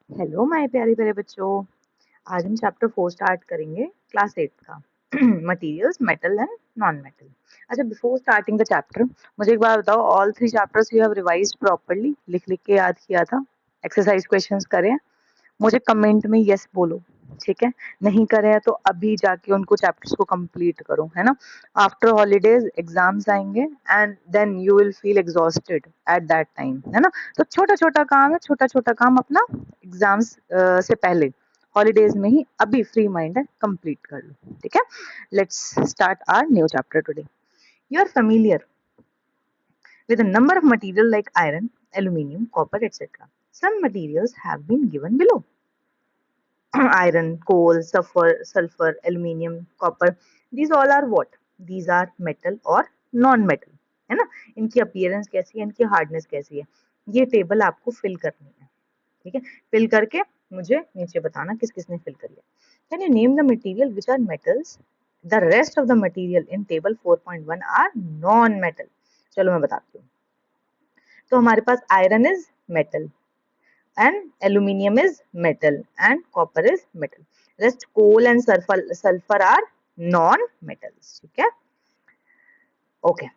Hello my प्यारे प्यारे बच्चों। आज हम चैप्टर 4 स्टार्ट करेंगे क्लास 8 का materials metal and non metal. अच्छा, बिफोर स्टार्टिंग द चैप्टर मुझे एक बात बताओ, all 3 chapters you have revised properly? लिख लिख के याद किया था? एक्सरसाइज क्वेश्चंस करें? मुझे कमेंट में यस बोलो, ठीक है? नहीं करे हैं तो अभी जाके उनको चैप्टर्स को कंप्लीट करो, है ना? आफ्टर हॉलीडेज एग्जाम्स आएंगे and then you will feel exhausted at that time, है ना? तो छोटा छोटा काम है, छोटा छोटा काम अपना एग्जाम्स से पहले हॉलीडेज में ही अभी फ्री माइंड है कंप्लीट कर लो, ठीक है? Let's start our new chapter today. You are familiar with a number of material like iron, aluminium, copper, etc. Some materials have been given below. Iron, coal, sulfur, aluminium, copper. These all are what? These are metal or non-metal, है ना? इनकी appearance कैसी है, इनकी hardness कैसी है, ये table आपको फिल करनी है, ठीक है? फिल करके मुझे नीचे बताना किस किसने फिल करी है। Can you name the material which are metals? The rest of the material in table 4.1 are non metal. चलो मैं बताती हूँ। तो हमारे पास iron is metal and aluminium is metal and copper is metal. Rest coal and sulfur are non-metals. ठीक है? Okay.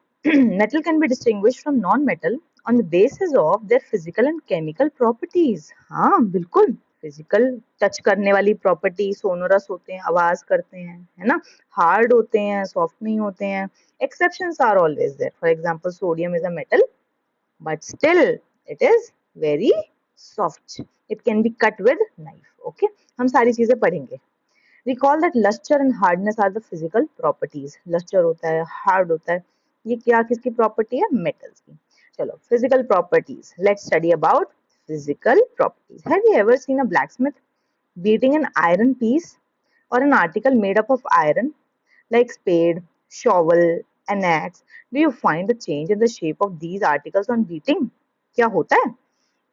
Metal can be distinguished from non-metal on the basis of their physical and chemical properties. हाँ बिल्कुल, physical touch करने वाली property, sonorous होते हैं, आवाज करते हैं, है ना? हार्ड होते हैं, सॉफ्ट नहीं होते हैं। Exceptions are always there. For example sodium is a metal but still it is very soft. It can be cut with knife. Okay, हम सारी चीजें पढ़ेंगे। Recall that luster and hardness are the physical properties. Luster होता है, hard होता है, ये क्या किसकी प्रॉपर्टी है? मेटल्स की। चलो physical properties. Let's study about physical properties. Have you ever seen a blacksmith beating an iron piece or an article made up of iron like spade, shovel, an axe? Do you find the change in the shape of these articles on beating? क्या होता है?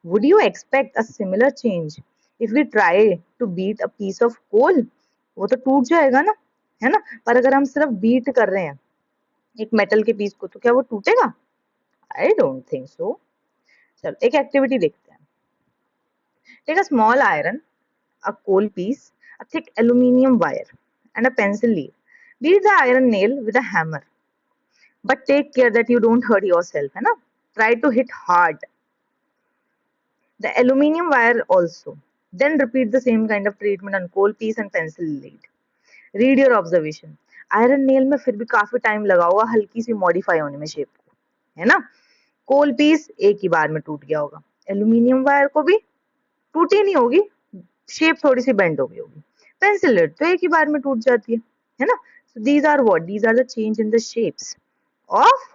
Would you expect a similar change if we try to beat a piece of coal? वो तो टूट जाएगा ना, है ना? पर अगर हम सिर्फ बीट कर रहे हैं एक मेटल के पीस को, तो क्या वो टूटेगा? I don't think so. चलो एक एक्टिविटी देखते हैं। Take a small iron, a coal piece, a thick aluminium wire, and a pencil lead. Beat the iron nail with a hammer, but take care that you don't hurt yourself, है ना? Try to hit hard. The aluminium wire also. Then repeat the same kind of treatment on coal piece and pencil lead. Read your observation. Iron nail में फिर भी काफी time लगा होगा हल्की सी modify होने में शेप को, है ना? कोल पीस एक ही बार में टूट गया होगा, एल्यूमिनियम वायर को भी टूटी नहीं होगी, शेप थोड़ी सी बेंड हो गई होगी। पेंसिल लेड तो एक ही बार में टूट जाती है ना? So these are what? These are the change in the shapes of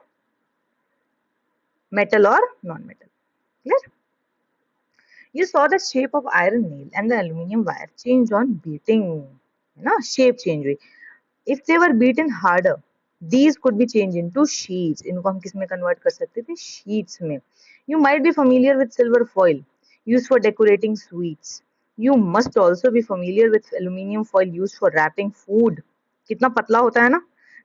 metal or non-metal. Clear? You saw the shape of iron nail and the aluminium wire change on beating, है ना? Shape change हुई। If they were beaten harder, these could be changed into sheets. इनको हम किस में convert कर सकते थे? Sheets में। You might be familiar with silver foil used for decorating sweets. You must also be familiar with aluminium foil used for wrapping food. कितना पतला होता है ना?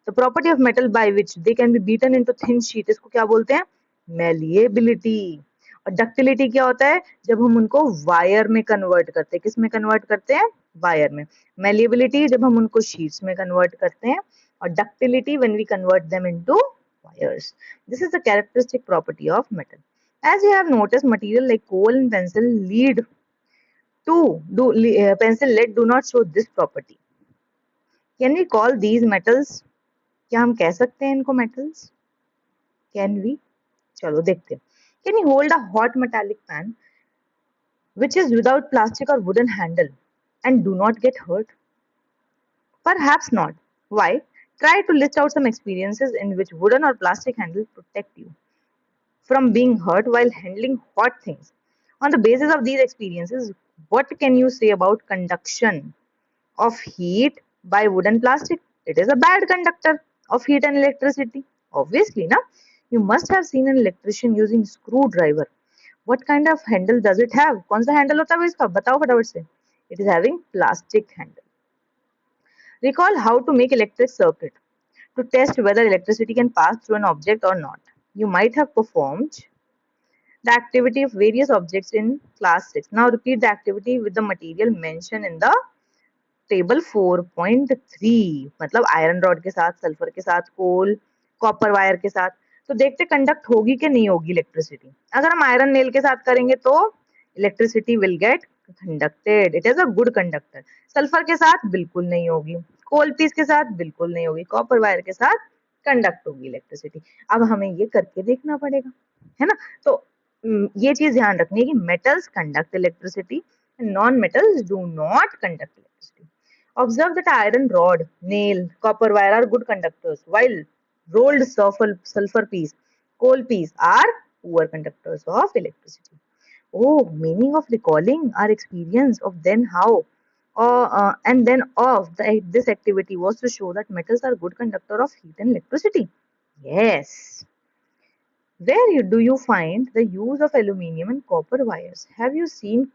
The property of metal by which they can be beaten into thin sheet, इसको क्या बोलते हैं? Malleability. और डक्टिलिटी क्या होता है? जब हम उनको वायर में कन्वर्ट करते हैं। किस में कन्वर्ट करते हैं? वायर में। Malleability जब हम उनको शीट्स में कन्वर्ट करते हैं, और ductility when we convert them into wires. This is the characteristic property of metal. As you have noticed, material like coal and pencil lead do not show this property. Can we call these metals? क्या हम कह सकते हैं इनको metals? Can we? चलो देखते हैं। Can you hold a hot metallic pan which is without plastic or wooden handle and do not get hurt? Perhaps not. Why? Try to list out some experiences in which wooden or plastic handles protect you from being hurt while handling hot things. On the basis of these experiences, what can you say about conduction of heat by wood and plastic? It is a bad conductor of heat and electricity. Obviously, na? You must have seen an electrician using screwdriver. What kind of handle does it have? कौन सा handle होता है इसका? बताओ फटाफट से. It is having plastic handle. Recall how to make electric circuit to test whether electricity can pass through an object or not. You might have performed the activity of various objects in class 6. Now repeat the activity with the material mentioned in the table 4.3 मतलब iron rod के साथ, sulphur के साथ, कोल, copper wire के साथ। तो देखते conduct होगी कि नहीं होगी इलेक्ट्रिसिटी। अगर हम आयरन नेल के साथ करेंगे तो electricity will get conducted, it is a good conductor. Sulphur के साथ बिल्कुल नहीं होगी, कोल पीस के साथ बिल्कुल नहीं होगी, कॉपर वायर के साथ कंडक्ट होगी इलेक्ट्रिसिटी। अब हमें ये करके देखना पड़ेगा, है ना। तो ये चीज ध्यान रखनी है कि metals conduct electricity, non metals do not conduct electricity. Observe that iron rod, nail, copper wire are good conductors, while rolled sulfur piece, coal piece are poor conductors of electricity. Oh, meaning of recalling our experience of then how and then of this activity was to show that metals are good conductor of heat and electricity. Yes. Do you find the use of aluminium and copper wires? Have you seen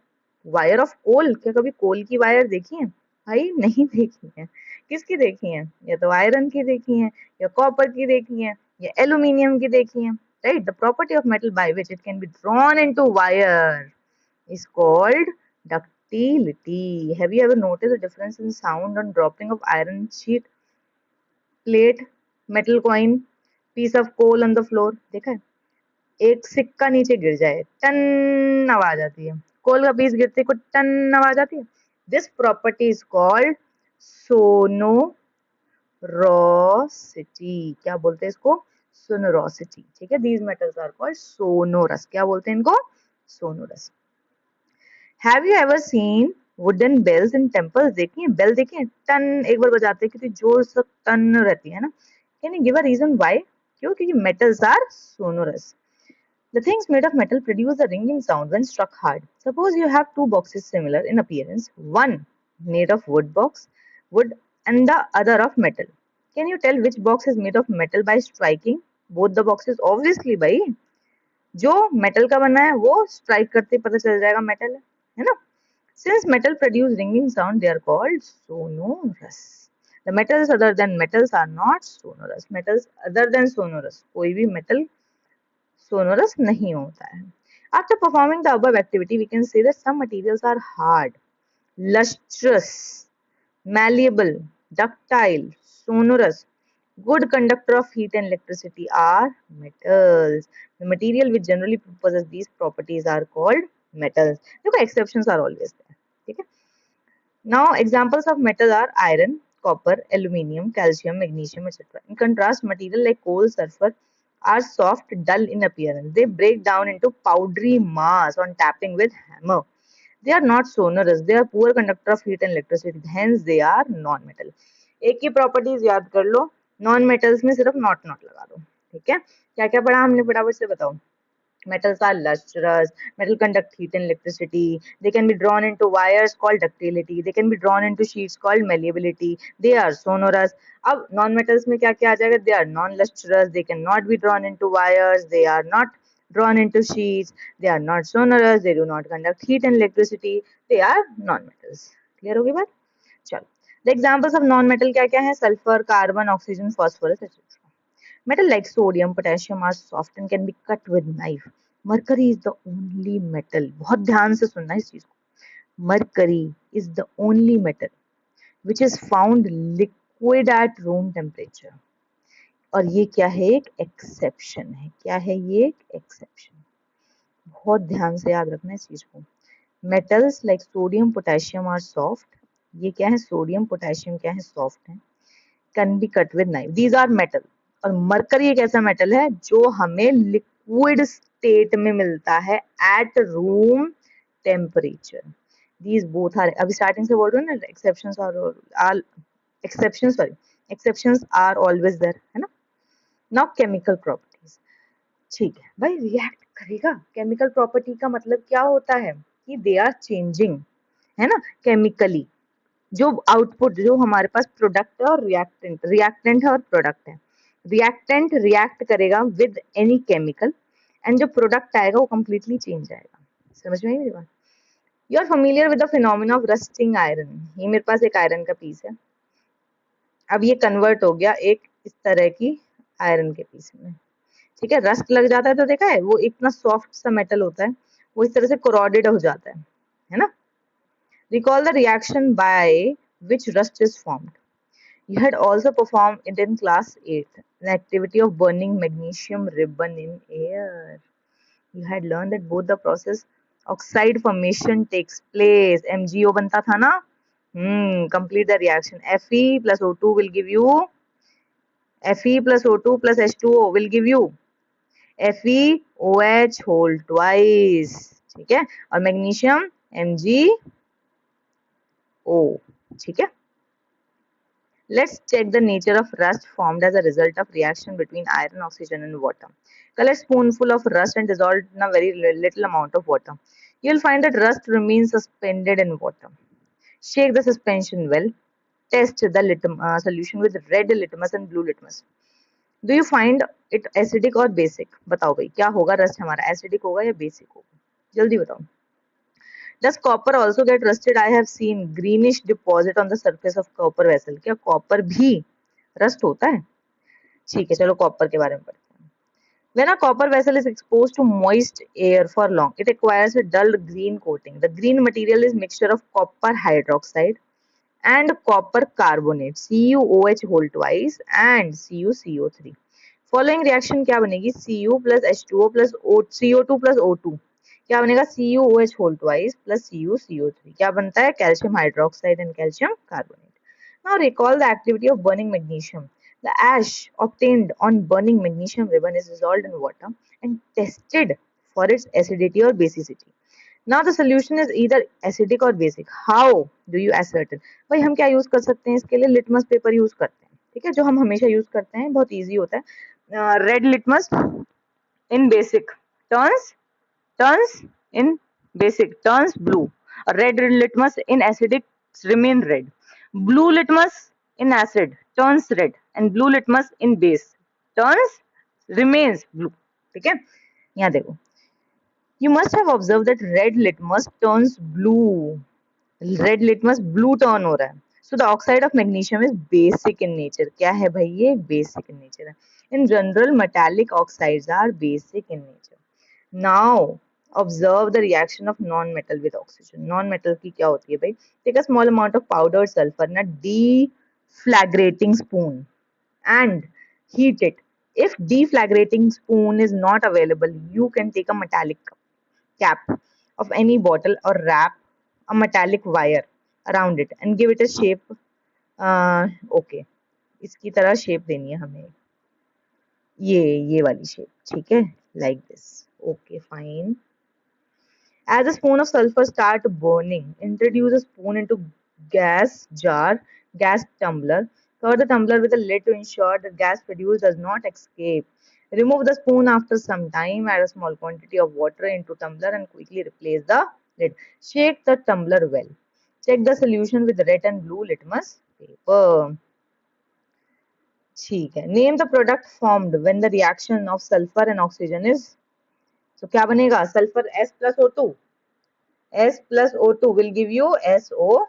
wire of coal? क्या कभी कोल की wire देखी है? भाई नहीं देखी है। किसकी देखी है? या तो आयरन की देखी है, या कॉपर की देखी है, या एल्यूमिनियम की देखी है। Right? The property of metal by which it can be drawn into wire is called ductility. Have you ever noticed the difference in sound on dropping of iron sheet, plate, metal coin, piece of coal on the floor? देखा है? एक सिक्का नीचे गिर जाए, ton आवाज आती है। कोल का पीस गिरते को टन आवाज आती है। This property is called sonorosity. क्या बोलते हैं इसको? सोनोरोसिटी। ठीक है, these metals are called sonorous. क्या बोलते हैं इनको? Sonorous. Have you ever seen wooden bells in temples? देखी है बेल? देखी है? टन एक बार बजाते हैं, कितनी जोर से टन रहती है ना। Can you give a reason why? क्यों? क्योंकि metals are sonorous. The things made of metal produce a ringing sound when struck hard. Suppose you have two boxes similar in appearance, one made of wood and the other of metal. Can you tell which box is made of metal by striking both the boxes? Obviously भाई, जो metal का बना है वो strike करते पता चल जाएगा metal है ना। Since metal produce ringing sound, they are called sonorous. The metals other than metals are not sonorous. Metals other than sonorous, कोई भी metal sonorous नहीं होता है। After performing the above activity, we can say that some materials are hard, lustrous, malleable, ductile, sonorous. Good conductor of heat and electricity are metals. The material which generally possess these properties are called metals. देखो exceptions are always there. ठीक है? Now examples of metal are iron, copper, aluminium, calcium, magnesium, etc. In contrast, material like coal, sulfur are soft, dull in appearance. They break down into powdery mass on tapping with hammer. They are not sonorous. They are poor conductor of heat and electricity. Hence, they are non-metal. एक ही properties याद कर लो, non metals में सिर्फ not not लगा दो। ठीक है, क्या क्या पढ़ा हमने फटाफट से बताओ। Metals are lustrous. Metal conduct heat and electricity. They can be drawn into wires called ductility. They can be drawn into sheets called malleability. They are sonorous. अब non metals में क्या क्या आ जाएगा? They are non lustrous. They cannot be drawn into wires. They are not drawn into sheets. They are not sonorous. They do not conduct heat and electricity. They are non metals. Clear होगी बात? चलो, the examples of non metal क्या क्या है? Sulfur, carbon, oxygen, phosphorus, etc. Metal like sodium, potassium are soft and can be cut with knife. Mercury is the only metal. बहुत ध्यान से सुनना इस चीज को। Mercury is the only metal which is found liquid at room temperature. और ये क्या है? एक एक्सेप्शन है। क्या है ये? एक एक्सेप्शन। बहुत ध्यान से याद रखना इस चीज को। Metals like sodium, potassium are soft. ये क्या है? सोडियम पोटेशियम क्या है? सॉफ्ट है। Can be cut with knife. These are metal. और मरकरी एक ऐसा मेटल है जो हमें लिक्विड स्टेट में मिलता है at room temperature. These both are, अभी स्टार्टिंग से बोल रहे हो ना, exceptions are exceptions are always there, है ना। Now chemical properties. ठीक है भाई, रिएक्ट करेगा। केमिकल प्रॉपर्टी का मतलब क्या होता है? कि दे आर चेंजिंग, है ना, केमिकली। जो आउटपुट, जो हमारे पास प्रोडक्ट है और रिएक्टेंट है और प्रोडक्ट है। रिएक्टेंट रिएक्ट करेगा विद एनी केमिकल एंड जो प्रोडक्ट आएगा वो कंप्लीटली चेंज आएगा। समझ में आई मेरी बात? You are familiar with the phenomena of rusting iron. ये मेरे पास एक आयरन का पीस है, अब ये कन्वर्ट हो गया एक इस तरह की आयरन के पीस में। ठीक है, रस्ट लग जाता है तो देखा है वो इतना सॉफ्ट सा मेटल होता है, वो इस तरह से कोरोडेड हो जाता है ना। Recall the reaction by which rust is formed. You had also performed it in class 8, an activity of burning magnesium ribbon in air. You had learned that both the process oxide formation takes place. MgO बनता था ना? Complete the reaction. Fe plus O2 will give you Fe plus O2 plus H2O will give you FeOH whole twice. ठीक है, और magnesium MgO. ठीक है. Let's check the nature of rust formed as a result of reaction between iron, oxygen and water. Collect spoonful of rust and dissolve it in a very little amount of water. You will find that rust remains suspended in water. Shake the suspension well. Test the solution with red litmus and blue litmus. Do you find it acidic or basic? बताओ भाई क्या होगा, rust हमारा acidic होगा या basic होगा, जल्दी बताओ. Does copper also get rusted? I have seen greenish deposit on the surface of copper vessel. क्या copper भी rust होता है? ठीक है, चलो copper के बारे में पढ़ते हैं. When a copper vessel is exposed to moist air for long, it acquires a dull green coating. The green material is mixture of copper hydroxide and copper carbonate, CuOH whole twice and CuCO3. Following reaction क्या बनेगी? Cu plus H2O plus CO2 plus O2. क्या बनेगा? CuOH whole twice plus CuCO3. क्या बनता है? Calcium hydroxide and calcium carbonate. Now recall the activity of burning magnesium. The ash obtained on burning magnesium ribbon is dissolved in water and tested for its acidity or basicity. Now the solution is either acidic or basic. How do you ascertain? भाई हम क्या use कर सकते हैं इसके लिए? Litmus paper use करते हैं, ठीक है, जो हम हमेशा यूज करते हैं, बहुत इजी होता है. Red litmus in basic turns in basic turns blue. Red litmus in acidic remain red. Blue litmus in acid turns red and blue litmus in base turns remains blue. ठीक है, यहाँ देखो. You must have observed that red litmus turns blue. Red litmus blue turn हो रहा है. So the oxide of magnesium is basic in nature. क्या है भाई? ये basic in nature है. In general, metallic oxides are basic in nature. Now observe the reaction of non-metal with oxygen. Non-metal की क्या होती है भाई? Take a small amount of powdered sulfur in a deflagrating spoon and heat it. If deflagrating spoon is not available, you can take a metallic cap of any bottle or wrap a metallic wire around it and give it a shape. Okay, इसकी तरह shape देनी है हमें, ये वाली shape, ठीक है, like this. Okay, fine. As the spoon of sulfur start burning, introduce a spoon into gas jar, gas tumbler. Cover the tumbler with a lid to ensure the gas produced does not escape. Remove the spoon after some time. Add a small quantity of water into tumbler and quickly replace the lid. Shake the tumbler well. Check the solution with red and blue litmus paper. ठीक है. Name the product formed when the reaction of sulfur and oxygen is. So क्या बनेगा? Sulfur S plus O2. S plus O2 will give you SO2.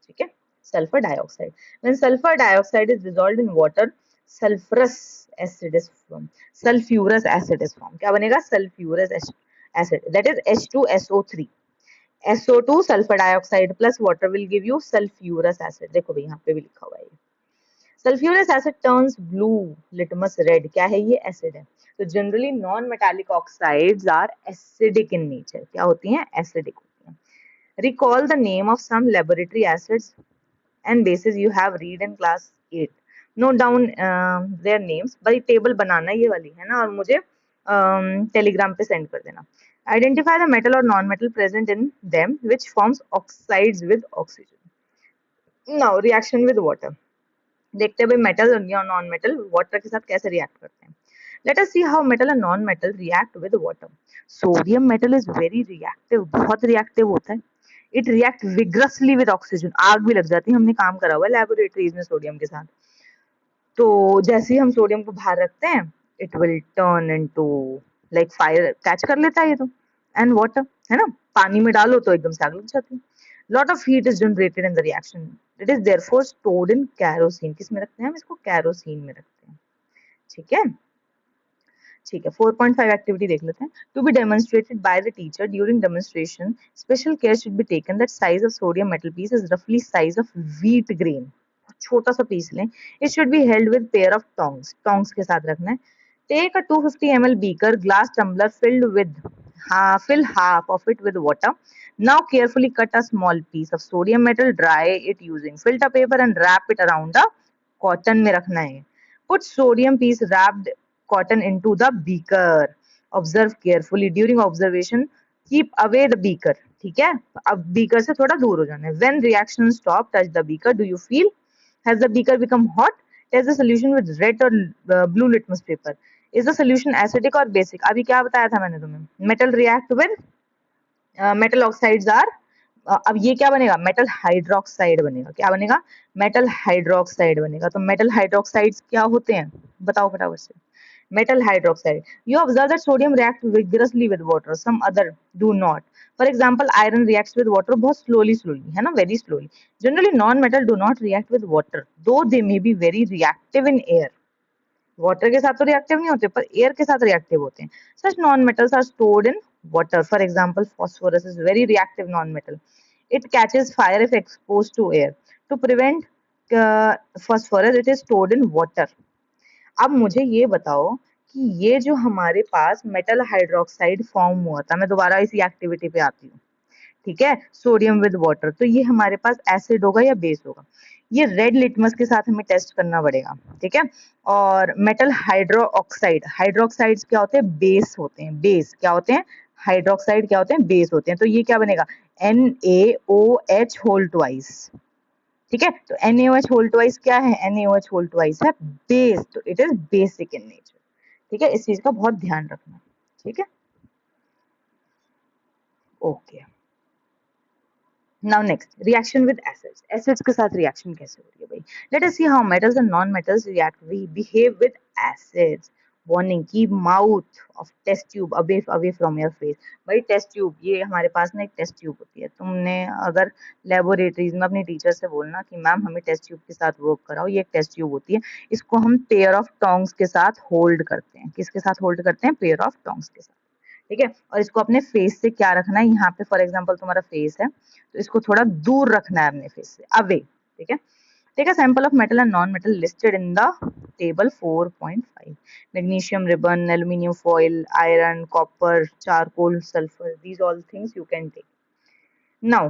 ठीक है, sulfur dioxide. When sulfur dioxide is dissolved in water, sulfurous acid is formed. Sulfurous acid is formed. क्या बनेगा? Sulfurous acid. That is H2SO3. SO2 sulfur dioxide plus water will give you sulfurous acid. देखो भाई यहाँ पे भी लिखा हुआ है. Sulfurous acid turns blue, litmus red. क्या है ये? Acid है. तो generally non metallic oxides are acidic in nature. क्या होती हैं? एसिडिक होती हैं. Recall the name of some laboratory acids and bases you have read in class 8. Note down their names. भाई टेबल बनाना ये वाली है ना, और मुझे टेलीग्राम पे सेंड कर देना. आइडेंटिफाई द मेटल और non metal present in them which forms oxides with oxygen. Now reaction with water. देखते हैं भाई मेटल या नॉन मेटल वाटर के साथ कैसे रिएक्ट करते हैं. Let us see how metal and non-metal react with water. Sodium metal is very reactive, बहुत reactive होता है. It react vigorously with oxygen. आग भी लग जाती है, हमने काम करा हुआ है laboratories में सोडियम के साथ. तो जैसे ही हम सोडियम को बाहर रखते हैं, it will turn into like fire, catch कर लेता है ये तो. And water, है ना, पानी में डालो तो एकदम से आग लग जाती है. Lot of heat is generated in the reaction. It is therefore stored in kerosene. किस में रखते हैं हम इसको? Kerosene में रखते हैं. ठीक है. ठीक है, 4.5 एक्टिविटी देख लेते हैं। To be demonstrated by the teacher during demonstration special care should be taken that size of sodium metal piece is रफली साइज ऑफ व्हीट ग्रेन। छोटा सा पीस लें। It should be held with pair of tongs, tongs के साथ रखना है। Take a 250 ml beaker glass tumbler filled with fill half of it with water. Now carefully cut a small piece of sodium metal, dry it using filter paper and wrap it around the cotton में रखना है। Put sodium piece wrapped cotton into the beaker. Observe carefully during observation. Keep away the beaker. ठीक है, अब beaker से थोड़ा दूर हो जाना है। When reaction stop, touch the beaker. Do you feel? Has the beaker become hot? Test the solution with red or blue litmus paper. Is the solution acidic or basic? अभी क्या बताया था मैंने तुम्हें? Metal react with metal oxides are अब ये क्या बनेगा? मेटल हाइड्रोक्साइड बनेगा। क्या बनेगा? मेटल हाइड्रोक्साइड बनेगा। तो मेटल हाइड्रोक्साइड्स क्या होते हैं? बताओ फटाफट से। Metal hydroxide. You observe that sodium reacts vigorously with water. Some other do not. For example, iron reacts with water बहुत slowly, है ना? Very slowly. Generally, non-metal do not react with water, though they may be very reactive in air. Water के साथ तो reactive नहीं होते पर air के साथ रिएक्टिव होते हैं। Such non metals are stored in water. For example phosphorus is very reactive non-metal. It catches fire if exposed to air. To prevent phosphorus, it is stored in water. अब मुझे ये बताओ कि ये जो हमारे पास मेटल हाइड्रोक्साइड फॉर्म हुआ था, मैं दोबारा इसी एक्टिविटी पे आती हूँ। ठीक है, सोडियम विद वाटर, तो ये हमारे पास एसिड होगा या बेस होगा? ये रेड लिटमस के साथ हमें टेस्ट करना पड़ेगा। ठीक है, और मेटल हाइड्रो ऑक्साइड, हाइड्रोक्साइड्स क्या होते हैं? बेस होते हैं। बेस क्या होते हैं? हाइड्रोक्साइड क्या होते हैं? बेस होते हैं। तो ये क्या बनेगा? NaOH whole twice. ठीक है, तो NaOH होल ट्वाइस क्या है? NaOH होल ट्वाइस है बेस, तो it is basic in nature. ठीक है, इस चीज का बहुत ध्यान रखना। ठीक है, okay. Now next, reaction with acids. Acids के साथ reaction कैसे हो रही है भाई? Let us see how metals and non-metals react. We behave with acids. Warning: keep mouth of test tube away from your face. भाई test tube, ये हमारे पास ना एक test tube होती है। तुमने अगर laboratories में अपनी टीचर से बोलना कि मैम हमें test tube के साथ work कराओ, ये एक test tube होती है। इसको हम pair of tongs के साथ hold करते हैं। किसके साथ hold करते हैं? pair of tongs के साथ। ठीक है, और इसको अपने फेस से क्या रखना है? यहाँ पे फॉर एग्जांपल तुम्हारा फेस है, तो इसको थोड़ा दूर रखना है अपने फेस से, अवे। ठीक है, take a sample of metal and non metal listed in the table 4.5। Magnesium ribbon, aluminium foil, iron, copper, charcoal, sulphur, these all things you can take. Now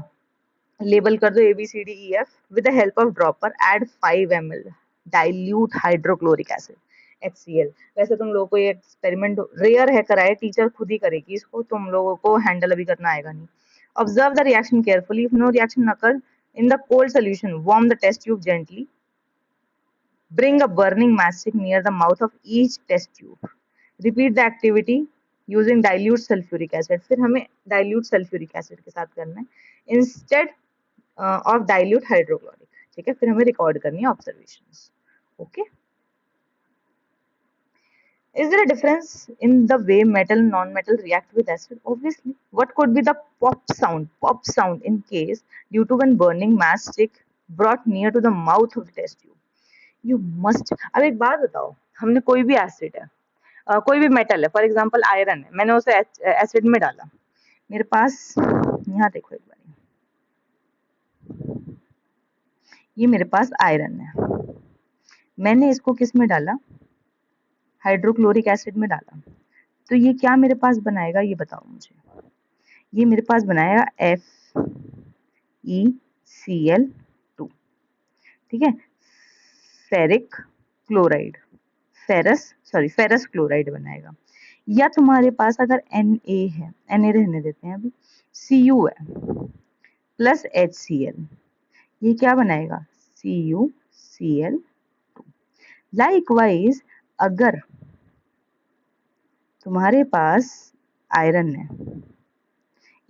label कर दो ABCDEF with the help of dropper. Add 5 ml dilute hydrochloric acid HCl। वैसे तुम लोगों को ये experiment rare है कराए, teacher खुद ही करेगी इसको, तुम लोगों को हैंडल अभी करना आएगा नहीं। Observe the reaction carefully. If no reaction occurs in the cold solution, warm the test tube gently. Bring a burning matchstick near the mouth of each test tube. Repeat the activity using dilute sulfuric acid. फिर हमें dilute sulfuric acid के साथ करना है instead of dilute hydrochloric. ठीक है, फिर हमें रिकॉर्ड करनी है observations. Okay. Is there a difference in the way metal and non-metal react with acid? Obviously. What could be the pop sound in case due to when burning matchstick brought near to the mouth of the test tube? You must. अब एक बात बताओ, हमने कोई भी acid है, कोई भी मेटल है, फॉर एग्जांपल आयरन है, मैंने उसे एसिड में डाला, मेरे पास यहाँ देखो एक बार, ये मेरे पास आयरन है, मैंने इसको किस में डाला? हाइड्रोक्लोरिक एसिड में डाला, तो ये क्या मेरे पास बनाएगा? ये बताओ मुझे। ये मेरे पास बनाएगा FeCl2। ठीक है, फेरिक क्लोराइड, फेरस क्लोराइड बनाएगा। या तुम्हारे पास अगर Na है, Na रहने देते हैं अभी, Cu है प्लस HCl, ये क्या बनाएगा? CuCl2। लाइकवाइज अगर तुम्हारे पास आयरन है,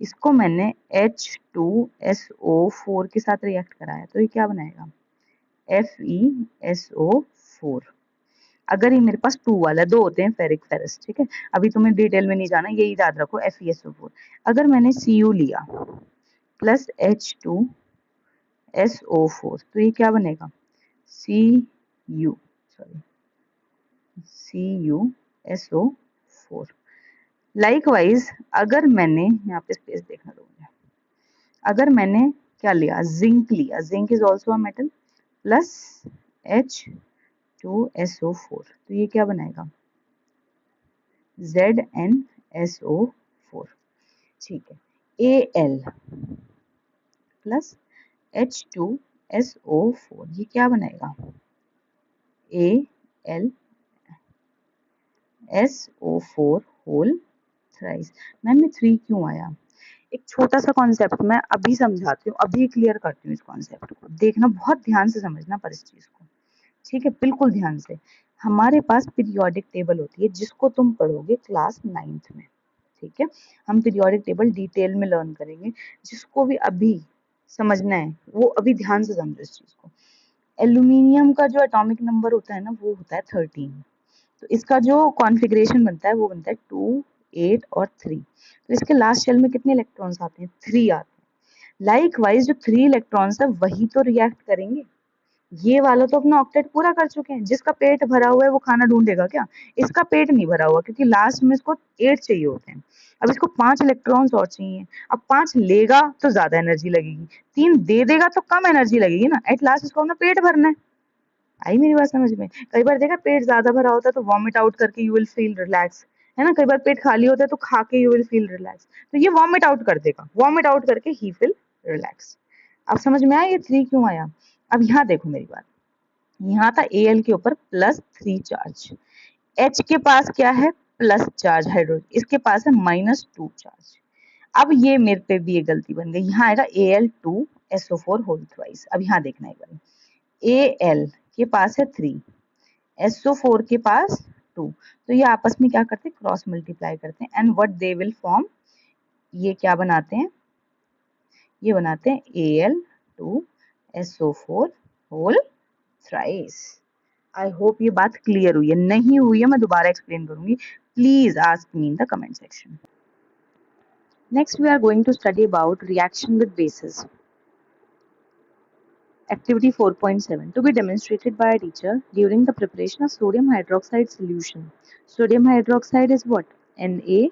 इसको मैंने H2SO4 के साथ रिएक्ट कराया, तो ये क्या बनाएगा? FeSO4। अगर ये मेरे पास 2 वाला, 2 होते हैं फेरिक फेरस। ठीक है, अभी तुम्हें डिटेल में नहीं जाना, यही याद रखो FeSO4। अगर मैंने Cu लिया प्लस H2SO4, तो ये क्या बनेगा? CuSO4। 4। लाइकवाइज अगर मैंने यहाँ पे स्पेस देखना दूंगा, अगर मैंने क्या लिया, जिंक लिया, zinc is also a metal, plus H2SO4, तो ये क्या बनाएगा, ZnSO4। ठीक है, Al प्लस H2SO4, ये क्या बनाएगा, AlSO4 होल थ्राइस। मैम में 3 क्यों आया, एक छोटा सा कॉन्सेप्ट मैं अभी समझाती हूँ, अभी क्लियर करती हूँ इस कॉन्सेप्ट को, देखना बहुत ध्यान से समझना पर इस चीज को, ठीक है, बिल्कुल ध्यान से। हमारे पास पीरियोडिक टेबल होती है जिसको तुम पढ़ोगे क्लास 9th में, ठीक है, हम पीरियोडिक टेबल डिटेल में लर्न करेंगे, जिसको भी अभी समझना है वो अभी ध्यान से समझो इस चीज को। एल्यूमिनियम का जो एटॉमिक नंबर होता है ना वो होता है 13, तो इसका जो कॉन्फ़िगरेशन बनता है वो बनता है 2, 8 और 3, तो इसके लास्ट शेल में कितने इलेक्ट्रॉन्स आते हैं, 3 आते हैं। लाइकवाइज जो 3 इलेक्ट्रॉन्स है वही तो रिएक्ट करेंगे, ये वाला तो अपना ऑक्टेट पूरा कर चुके हैं, जिसका पेट भरा हुआ है वो खाना ढूंढेगा क्या, इसका पेट नहीं भरा हुआ क्योंकि लास्ट में इसको 8 चाहिए होते हैं, अब इसको 5 इलेक्ट्रॉन्स और चाहिए, अब 5 लेगा तो ज्यादा एनर्जी लगेगी, 3 दे देगा तो कम एनर्जी लगेगी ना, एट लास्ट इसको अपना पेट भरना है। आई मेरी बात समझ में, कई बार देखा पेट ज्यादा भरा होता है तो वॉमिट आउट करके यू विल फील रिलैक्स, है ना, कई बार पेट खाली होता है तो खा के यू विल फील रिलैक्स, तो ये वॉमिट आउट कर देगा, वॉमिट आउट करके ही फील रिलैक्स। अब समझ में आया ये 3 क्यों आया। अब यहाँ देखो मेरी बात, यहाँ था Al के ऊपर +3 चार्ज, H के पास क्या है प्लस चार्ज हाइड्रोजन, इसके पास है -2 चार्ज। अब ये मेरे पे भी ये गलती बन गई, यहाँ आएगा Al2SO4 होल ट्वाइस। अब यहाँ देखना एक बार, Al के पास है 3, SO4 के पास 2, तो ये आपस में क्या करते हैं, क्रॉस मल्टीप्लाई करते हैं, and what they will form, ये क्या बनाते हैं, ये बनाते हैं Al2SO4 whole thrice. I hope ये बात क्लियर हुई है, नहीं हुई है मैं दोबारा एक्सप्लेन करूंगी, please ask me in the comment section. Next we are going to study about reaction with bases. Activity 4.7 to be demonstrated by a teacher during the preparation of sodium hydroxide solution. Sodium hydroxide is what? NaOH.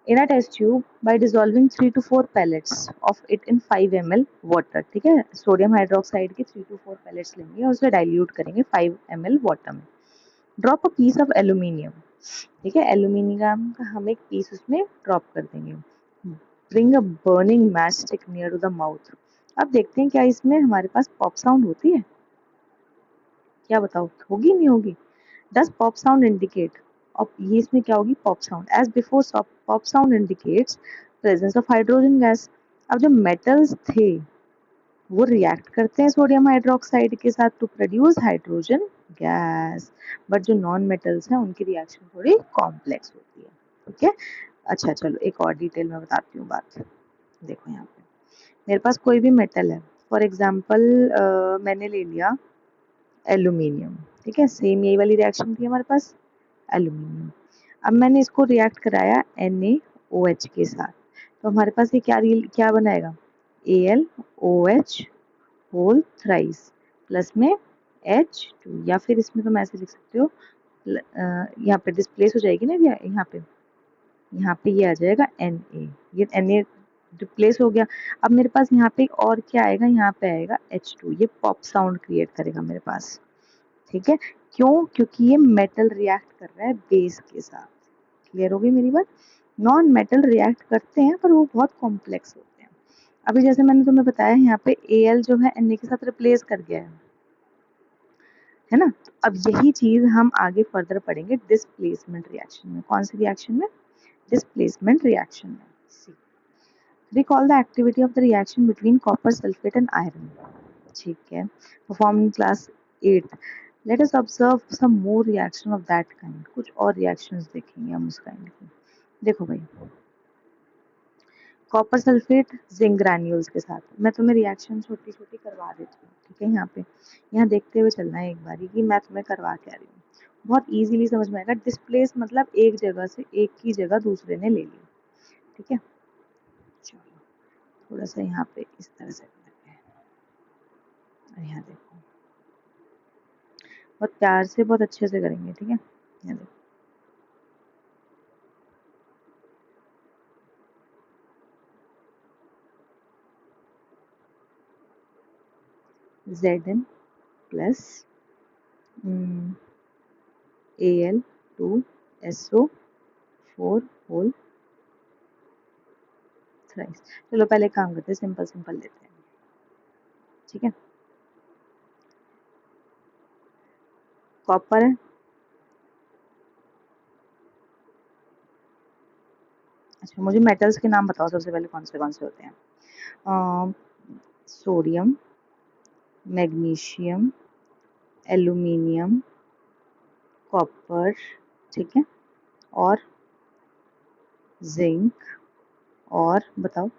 In a test tube, by dissolving 3 to 4 pellets of it in 5 ml water, ठीक है, sodium hydroxide के 3 to 4 pellets लेंगे और उसे dilute करेंगे 5 ml water में। Drop a piece of aluminium, ठीक है, एल्यूमिनियम का हम एक पीस उसमें ड्रॉप कर देंगे। Bring a burning match stick near to the mouth. अब देखते हैं क्या इसमें हमारे पास पॉप साउंड होती है, क्या बताओ, होगी नहीं होगी। डज पॉप साउंड इंडिकेट, और ये इसमें क्या होगी, pop sound, as before pop sound indicates presence of hydrogen gas. अब जो मेटल्स थे वो रिएक्ट करते हैं सोडियम हाइड्रोक्साइड के साथ to produce hydrogen gas, but जो नॉन मेटल्स हैं उनकी रिएक्शन थोड़ी कॉम्प्लेक्स होती है, ठीक है। अच्छा चलो एक और डिटेल में बताती हूँ बात, देखो यहाँ पे मेरे पास कोई भी मेटल है, फॉर एग्जाम्पल मैंने ले लिया एल्यूमिनियम, ठीक है, सेम यही वाली रिएक्शन थी हमारे पास, एल्यूमिनियम। अब मैंने इसको रिएक्ट कराया NaOH के साथ, तो हमारे पास ये क्या बनाएगा, AlOH होल थ्राइस प्लस में H2, या फिर इसमें तुम ऐसे लिख सकते हो, यहाँ पे डिस्प्लेस हो जाएगी ना, यहाँ पे ये आ जाएगा Na, ये Na रिप्लेस हो गया। अब मेरे पास यहाँ पे और क्या आएगा, यहाँ पे आएगा H2, ये पॉप साउंड क्रिएट करेगा मेरे पास, ठीक है, क्यों, क्योंकि ये मेटल रिएक्ट कर रहा है बेस के साथ। क्लियर हो गई मेरी बात। नॉन मेटल रिएक्ट करते हैं पर वो बहुत कॉम्प्लेक्स होते हैं। अभी जैसे मैंने तुम्हें बताया यहाँ पे Al जो है Na के साथ रिप्लेस कर गया है ना, तो अब यही चीज हम आगे फर्दर पढ़ेंगे डिस्प्लेसमेंट रिएक्शन में। कौन सी रिएक्शन में, डिस्प्लेसमेंट रिएक्शन में। Recall the activity of the reaction between copper sulfate and iron, ठीक है, performed in class 8th। Let us observe some more reaction of that kind, कुछ और reactions देखेंगे हम उस kind की। देखो भाई, कॉपर सल्फेट जिंक ग्रैन्यूल्स के साथ मैं तुम्हें रिएक्शन छोटी छोटी करवा देती हूँ, ठीक है, यहाँ पे यहाँ देखते हुए चलना है एक बारी कि मैं तुम्हें करवा क्या रही हूँ, बहुत इजीली समझ में आएगा। डिस्प्लेस मतलब एक जगह से एक की जगह दूसरे ने ले ली, ठीक है। चलो थोड़ा सा यहाँ पे इस तरह से करते हैं, और यहाँ देखो बहुत प्यार से बहुत अच्छे से करेंगे, ठीक है। ये देखो, Zn plus Al2SO4 whole thrice. चलो पहले काम करते हैं, सिंपल सिंपल लेते हैं, ठीक है। कॉपर है, अच्छा मुझे मेटल्स के नाम बताओ सबसे पहले कौन से होते हैं। सोडियम, मैग्नीशियम, एल्यूमिनियम, कॉपर, ठीक है, और जिंक, और बताओ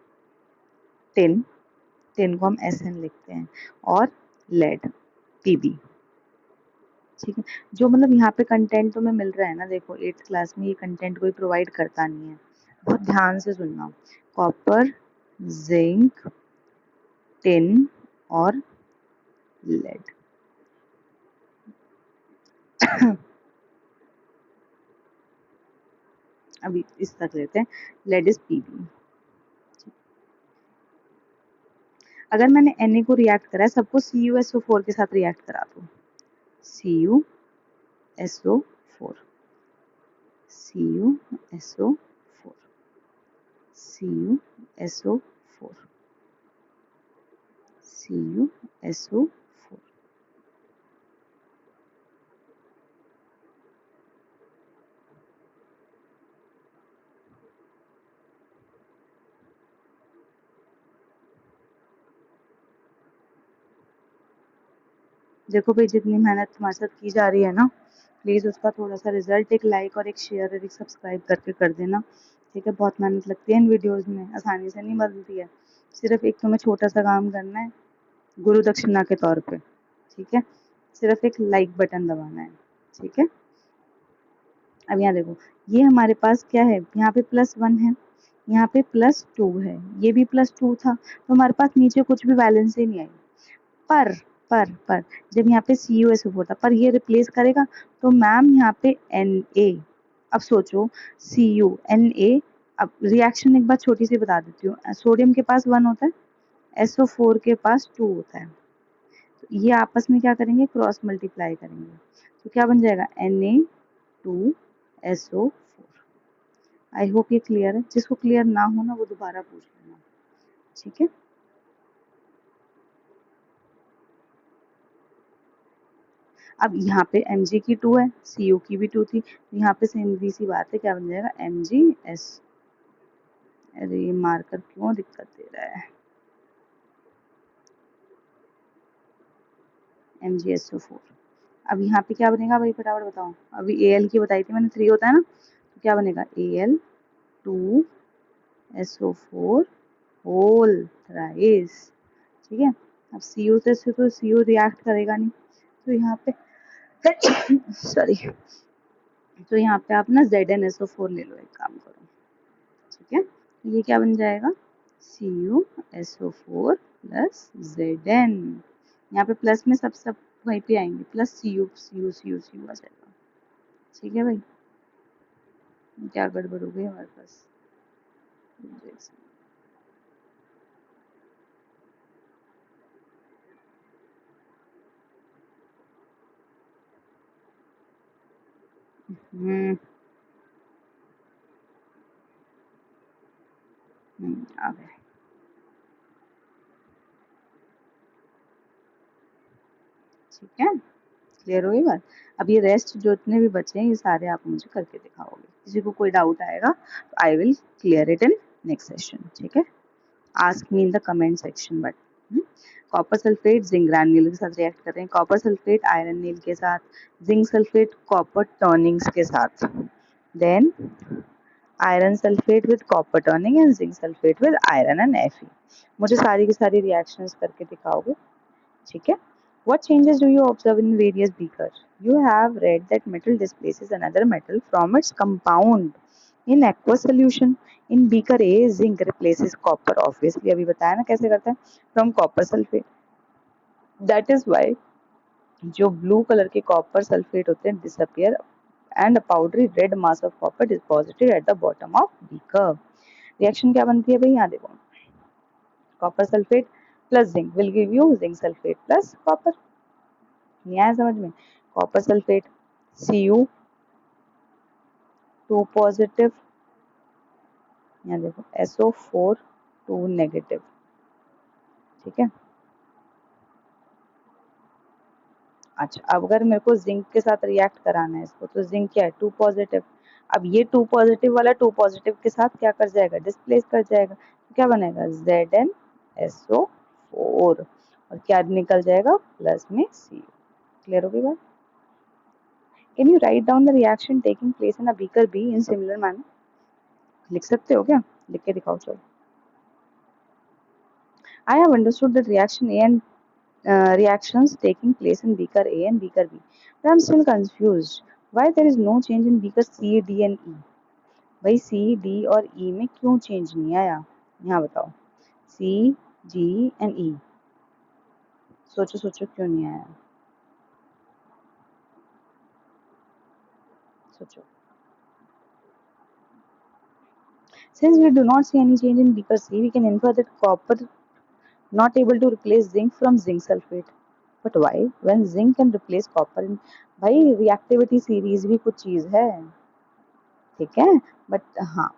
टिन, टिन को हम SN लिखते हैं, और लेड Pb, ठीक है। जो मतलब यहाँ पे कंटेंट तुम्हें मिल रहा है ना, देखो 8th क्लास में ये कंटेंट कोई प्रोवाइड करता नहीं है, बहुत ध्यान से सुनना। कॉपर, जिंक, टिन और लेड। अभी इस तक लेते हैं, लेड इज Pb। अगर मैंने Na को रिएक्ट करा है, सबको CuSO4 के साथ रिएक्ट करा दो, CuSO4, CuSO4, CuSO4, CuSO4। देखो भाई, जितनी मेहनत तुम्हारे साथ की जा रही है ना, प्लीज़ उसका थोड़ा सा रिजल्ट एक लाइक और एक शेयर और एक सब्सक्राइब करके कर देना, ठीक है। बहुत मेहनत लगती है इन वीडियोस में, आसानी से नहीं बनती है। सिर्फ एक तुम्हें छोटा सा काम करना है, गुरु दक्षिणा के तौर पे, ठीक है। सिर्फ एक लाइक बटन दबाना है, ठीक है। अब यहाँ देखो, ये हमारे पास क्या है, यहाँ पे +1 है, यहाँ पे +2 है, ये भी +2 था, तो हमारे पास नीचे कुछ भी बैलेंस ही नहीं आई। पर जब यहाँ पे CuSO4 था, पर ये रिप्लेस करेगा, तो मैम यहाँ पे Na। अब सोचो, Na, अब रिएक्शन एक बार छोटी सी बता देती हूँ, सोडियम के पास 1 होता है, SO4 के पास 2 होता है, तो ये आपस में क्या करेंगे, क्रॉस मल्टीप्लाई करेंगे, तो क्या बन जाएगा, Na2SO4। आई होप ये क्लियर है, जिसको क्लियर ना हो ना वो दोबारा पूछ लेना, ठीक है। अब यहाँ पे Mg की 2 है, Cu की भी 2 थी, तो यहाँ पे सेम सी बात है, क्या बन जाएगा, MgS। अरे ये मार्कर क्यों दिक्कत दे रहा है, MgSO4। अब यहाँ पे क्या बनेगा भाई, फटाफट बताओ, अभी Al की बताई थी मैंने, 3 होता है ना, तो क्या बनेगा, Al2SO4 होल थ्राइस, ठीक है। अब Cu से तो Cu रिएक्ट करेगा नहीं, तो यहाँ पे सॉरी, तो यहाँ पे आप ना ZnSO4 ले लो, एक काम करो, ठीक है। ये क्या बन जाएगा, CuSO4 प्लस Zn, यहाँ पे प्लस में सब सब वहीं पे आएंगे, प्लस Cu आ जाएगा, ठीक है भाई। क्या गड़बड़ हो गई हमारे पास, आ गए, ठीक है, क्लियर हो गई बात। अब ये रेस्ट जो इतने भी बचे हैं, ये सारे आप मुझे करके दिखाओगे, किसी को कोई डाउट आएगा तो I will clear it in next session, ठीक है। Ask me in the comment section. But copper sulphate zinc granule के साथ रिएक्ट कर रहे हैं, कॉपर सल्फेट आयरन नील के साथ, जिंक सल्फेट कॉपर टर्निंग्स के साथ, then iron sulphate with copper turning and zinc sulphate with iron and Fe। मुझे सारी की सारी रिएक्शंस करके दिखाओगे, ठीक है। What changes do you observe in various beakers? You have read that metal displaces another metal from its compound in aqueous solution. In beaker A, zinc replaces copper. Obviously, अभी बताया ना कैसे करते हैं, from copper sulfate. That is why जो blue colour के copper sulphate होते हैं disappear and powdery red mass of copper deposited at the bottom of beaker. Reaction क्या बनती है भाई, यहाँ देखो, copper sulphate plus zinc will give you zinc sulphate plus copper. नहीं आया समझ में? कॉपर सल्फेट Cu 2 पॉजिटिव, यहाँ देखो SO4 2 नेगेटिव, ठीक है। अच्छा, अब अगर मेरे को जिंक के साथ रिएक्ट कराना है इसको, तो जिंक क्या है 2 पॉजिटिव। अब ये 2 पॉजिटिव वाला 2 पॉजिटिव के साथ क्या कर जाएगा, डिस्प्लेस कर जाएगा, तो क्या बनेगा ZnSO4 और क्या निकल जाएगा प्लस में Cu। क्लियर हो गई बात? Can you write down the reaction taking place in a beaker be in similar manner? लिख सकते हो क्या? लिख के दिखाओ चलो। I have understood that reaction A and reactions taking place in beaker A and beaker B, but I am still confused. Why there is no change in beaker C, D and E? भाई C, D और E में क्यों change नहीं आया? यहाँ बताओ। C, D and E, सोचो सोचो क्यों नहीं आया, सोचो। Since we do not see any change in beaker C, we can infer that copper not able to replace zinc from zinc sulfate. But why? When zinc can replace copper in, भाई reactivity series भी कुछ चीज है, ठीक है। But हाँ,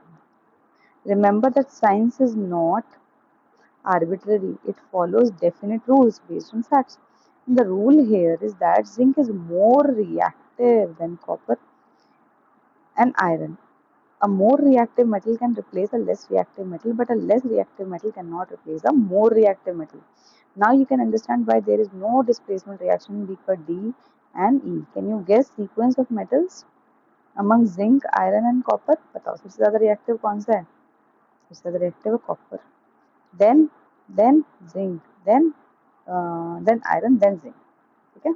remember that science is not arbitrary, it follows definite rules based on facts. And the rule here is that zinc is more reactive than copper and iron. A more reactive metal can replace a less reactive metal, but a less reactive metal cannot replace a more reactive metal. Now you can understand why there is no displacement reaction between D and E. Can you guess sequence of metals among zinc, iron and copper? बताओ सबसे ज़्यादा reactive कौन सा है? सबसे ज़्यादा reactive है copper. Then zinc, then iron, then zinc. Okay.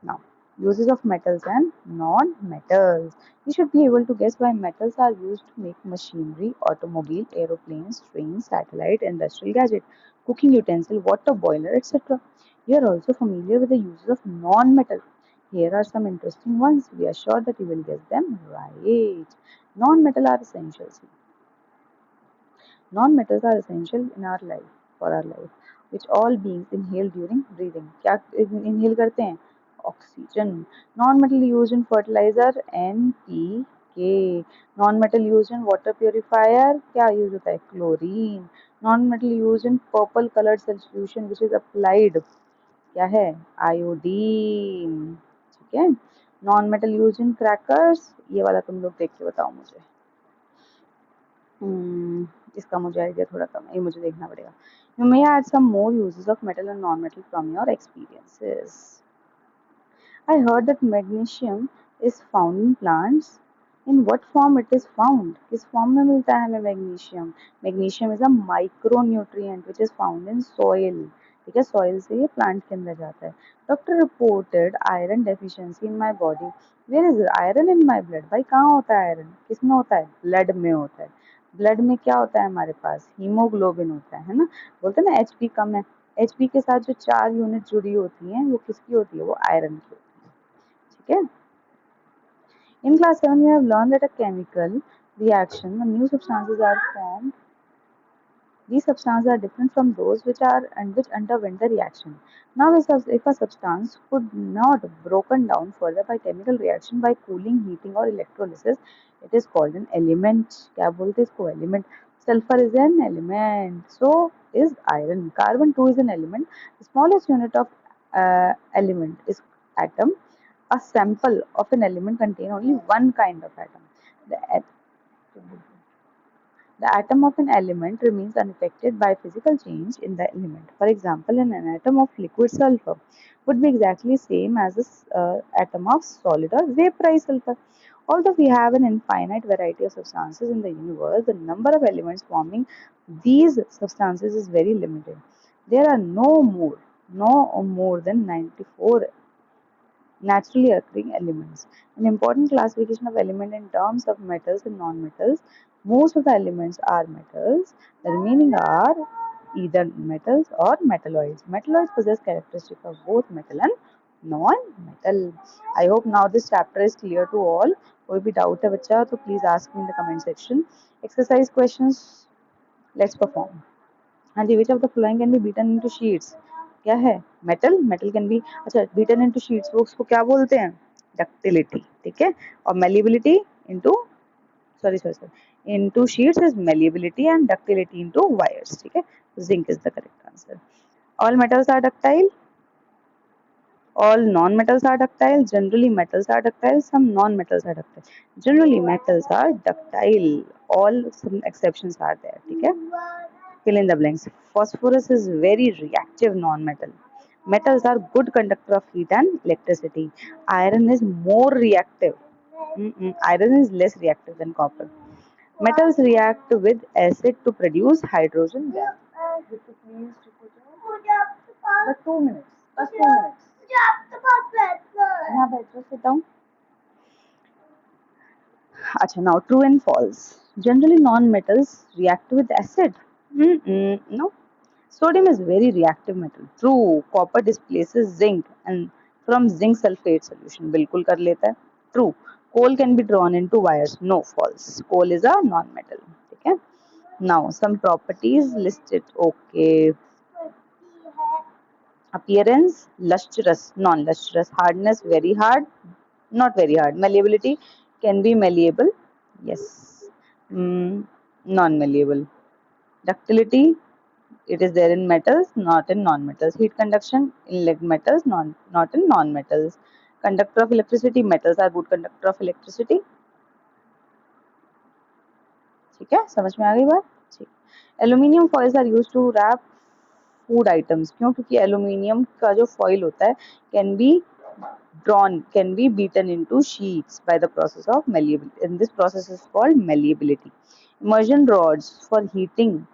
Now, uses of metals and non-metals. You should be able to guess why metals are used to make machinery, automobile, aeroplanes, trains, satellite, industrial gadget, cooking utensil, water boiler, etc. You are also familiar with the uses of non-metal. Here are some interesting ones. We are sure that you will guess them right. Non-metal are essentials. Non-metals are essential in our life, for our life, which all beings inhale during breathing. क्या inhale करते हैं? Oxygen. Non-metal used in fertilizer NPK. Non-metal used in water purifier क्या use होता है? Chlorine. Non-metal used in purple colored solution which is applied क्या है? Iodine. ठीक है? Non-metal used in crackers, ये वाला तुम लोग देख के बताओ मुझे। इसका मुझे आइडिया थोड़ा कम है, ये मुझे देखना पड़ेगा। You may add some more uses of metal and non-metal from your experiences. I heard that magnesium is found in plants. In what form it is found? किस form में मिलता है हमें magnesium? Magnesium is a micronutrient which is found in soil. ठीक है, soil से ये plant के अंदर जाता है. Doctor reported iron deficiency in my body. Where is iron in my blood? भाई कहाँ होता है iron? किस में होता है? Blood में होता है. ब्लड में क्या होता है हमारे पास? हीमोग्लोबिन होता है ना। बोलते हैं ना एचपी कम है, एचपी के साथ जो 4 यूनिट जुड़ी होती हैं वो किसकी होती है? वो आयरन की होती है, ठीक है। In class 7 you have learned that a chemical reaction when new substances are formed, these substances are different from those which underwent the reaction. Now if a substance could not broken down further by chemical reaction by cooling, heating or electrolysis, it is called an element. क्या बोलते हैं इसको? Element. Sulfur is an element. So is iron. Carbon too is an element. The smallest unit of element is atom. A sample of an element contains only one kind of atom. The the atom of an element remains unaffected by physical change in the element. For example, an atom of liquid sulfur would be exactly same as the atom of solid or vaporized sulfur. Although we have an infinite variety of substances in the universe, the number of elements forming these substances is very limited. There are no more than 94 naturally occurring elements. An important classification of elements in terms of metals and non-metals. Most of the elements are metals. The remaining are either metals or metalloids. Metalloids possess characteristics of both metal and non-metal. I hope now this chapter is clear to all. कोई भी doubt है बच्चा तो please ask me in the comment section. Exercise questions, let's perform. हाँ जी, which of the following can be beaten into sheets. क्या है? Metal. Metal can be, अच्छा, बीटन इनटू शीट्स वो उसको क्या बोलते हैं? डक्टिलिटी. ठीक है. और malleability into, sorry, into sheets is malleability and ductility into wires. ठीक है. Zinc is the correct answer. All metals are ductile. All non-metals are ductile. Generally metals are ductile. Some non-metals are ductile. Generally metals are ductile. All, some exceptions are there. ठीक है. Fill in the blanks. Phosphorus is very reactive non-metal. Metals are good conductor of heat and electricity. Iron is more reactive. Iron is less reactive than copper. Metals react with acid to produce hydrogen gas. But 2 minutes. Just 2 minutes. यहाँ बैठ जाओ, sit down. अच्छा, now true and false. Generally non-metals react with acid. No. Sodium is very reactive metal. True. Copper displaces zinc and from zinc sulfate solution. बिल्कुल कर लेता है. True. Coal can be drawn into wires. No, false. Coal is a non-metal. ठीक है. Now some properties listed. Okay. Appearance, lustrous, non-lustrous. Hardness, very hard, not very hard. Malleability, can be malleable. Yes. Non-malleable. Ductility, it is there in metals, not in non-metals. Heat conduction, in metals, not in non-metals. Conductor of electricity, metals are good conductor of electricity. ठीक है, समझ में आ गई बात. ठीक. Aluminium foils are used to wrap food items. क्यों? क्योंकि aluminium का जो फॉइल होता है can be drawn, can be beaten into sheets by the process of malleability, and this process is called malleability. Immersion rods for heating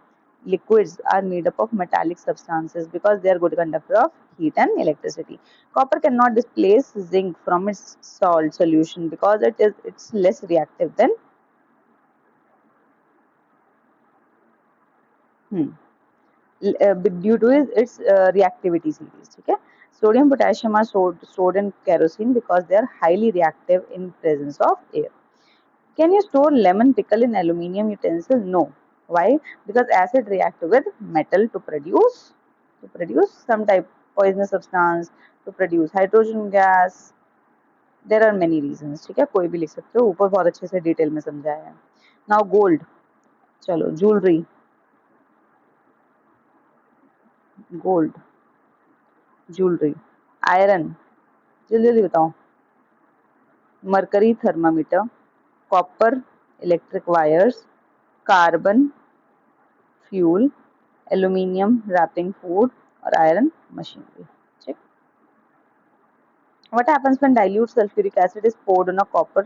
liquids are made up of metallic substances because they are good conductor of heat and electricity. Copper cannot displace zinc from its salt solution because it's less reactive than due to its reactivity series. ठीक है. Sodium, potassium are stored in kerosene because they are highly reactive in presence of air. Can you store lemon pickle in aluminium utensil? No. Why? Because acid react with metal to produce some type poisonous substance, to produce hydrogen gas. There are many reasons. ठीक है, कोई भी लिख सकते हो. ऊपर बहुत अच्छे से डिटेल में समझाया है. Now gold. चलो, jewelry. Gold, jewelry. Iron. जल्दी जल्दी बताओ. Mercury thermometer. Copper electric wires. Carbon fuel. Aluminium wrapping food. और iron machinery. ठीक. What happens when dilute sulfuric acid is poured on a copper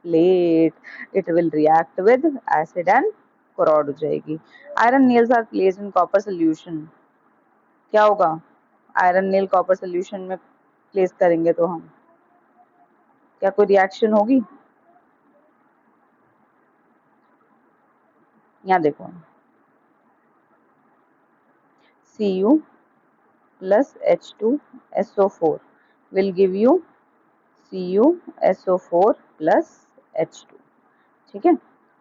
plate? It will react with acid and corrode हो जाएगी. Iron nails are placed in copper solution. क्या होगा? Iron nail copper solution में place करेंगे तो हम क्या कोई रिएक्शन होगी? यहाँ देखो, Cu plus H2SO4 will give you CuSO4 plus H2. ठीक है.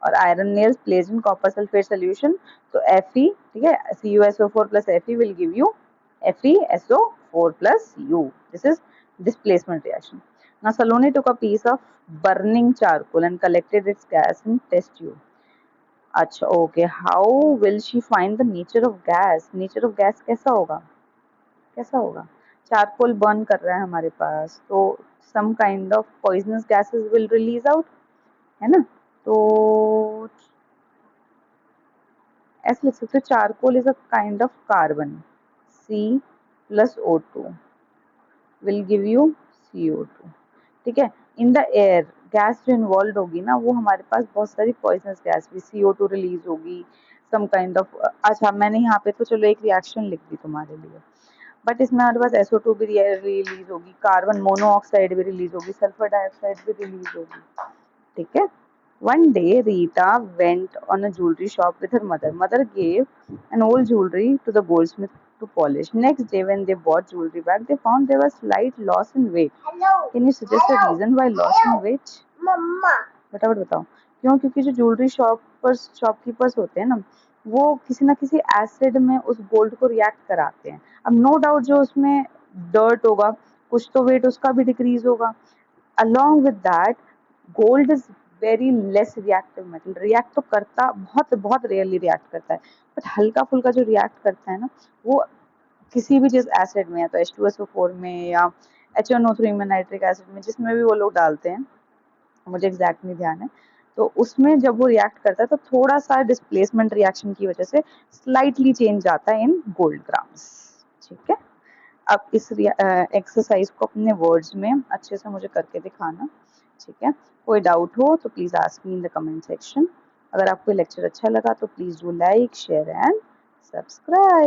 और iron nails placed in copper sulphate solution, तो Fe, ठीक है, CuSO4 plus Fe will give you FeSO4 plus U. This is displacement reaction. Now Saloni took a piece of burning charcoal and collected its gas in test tube. अच्छा, okay. How will she find the nature of gas? Nature of gas कैसा होगा? कैसा होगा? Charcoal burn कर रहा है हमारे पास, तो some kind of poisonous gases will release out, है ना. तो ऐसे लिख सकते हो, charcoal is a kind of carbon. C plus O2 will give you CO2. ठीक है. इन द एयर गैस जो इन्वॉल्व होगी ना, वो हमारे पास बहुत सारी पॉइजनस गैस भी, CO2 रिलीज होगी, सम काइंड ऑफ. अच्छा, मैंने यहाँ पे तो चलो एक रिएक्शन लिख दी तुम्हारे लिए, बट इसमें हमारे पास SO2 भी रिलीज होगी, कार्बन मोनोऑक्साइड भी रिलीज होगी, सल्फर डाइऑक्साइड भी रिलीज होगी. ठीक है. One day Rita went on a jewelry shop with her mother. Mother gave an old jewelry to the goldsmith to polish. Next day when they bought jewelry back, they found there was slight loss in weight. Can you suggest a reason why loss in weight? फटाफट बताओ। क्यों? क्योंकि जो jewellery shopkeepers होते हैं ना, वो किसी ना किसी एसिड में उस गोल्ड को रिएक्ट कराते हैं। अब नो डाउट जो उसमें डर्ट होगा, कुछ तो वेट उसका भी डिक्रीज होगा। Along with that, gold is very less reactive metal. React तो करता, बहुत बहुत रेयरली रिएक्ट करता है, बट हल्का फुल्का जो रिएक्ट करता है ना, वो किसी भी चीज एसिड में, या तो H2SO4 में या HNO3 में, नाइट्रिक एसिड में, जिसमें भी वो लोग डालते हैं, मुझे एग्जैक्ट नहीं ध्यान है, तो उसमें जब वो रिएक्ट करता है तो थोड़ा सा डिस्प्लेसमेंट रिएक्शन की वजह से स्लाइटली चेंज आता है इन गोल्ड ग्राम्स। ठीक है, अब इस एक्सरसाइज को अपने वर्ड्स में अच्छे से मुझे करके दिखाना। ठीक है, कोई डाउट हो तो please ask me in the comment section. अगर आपको लेक्चर अच्छा लगा तो please do like, share and subscribe.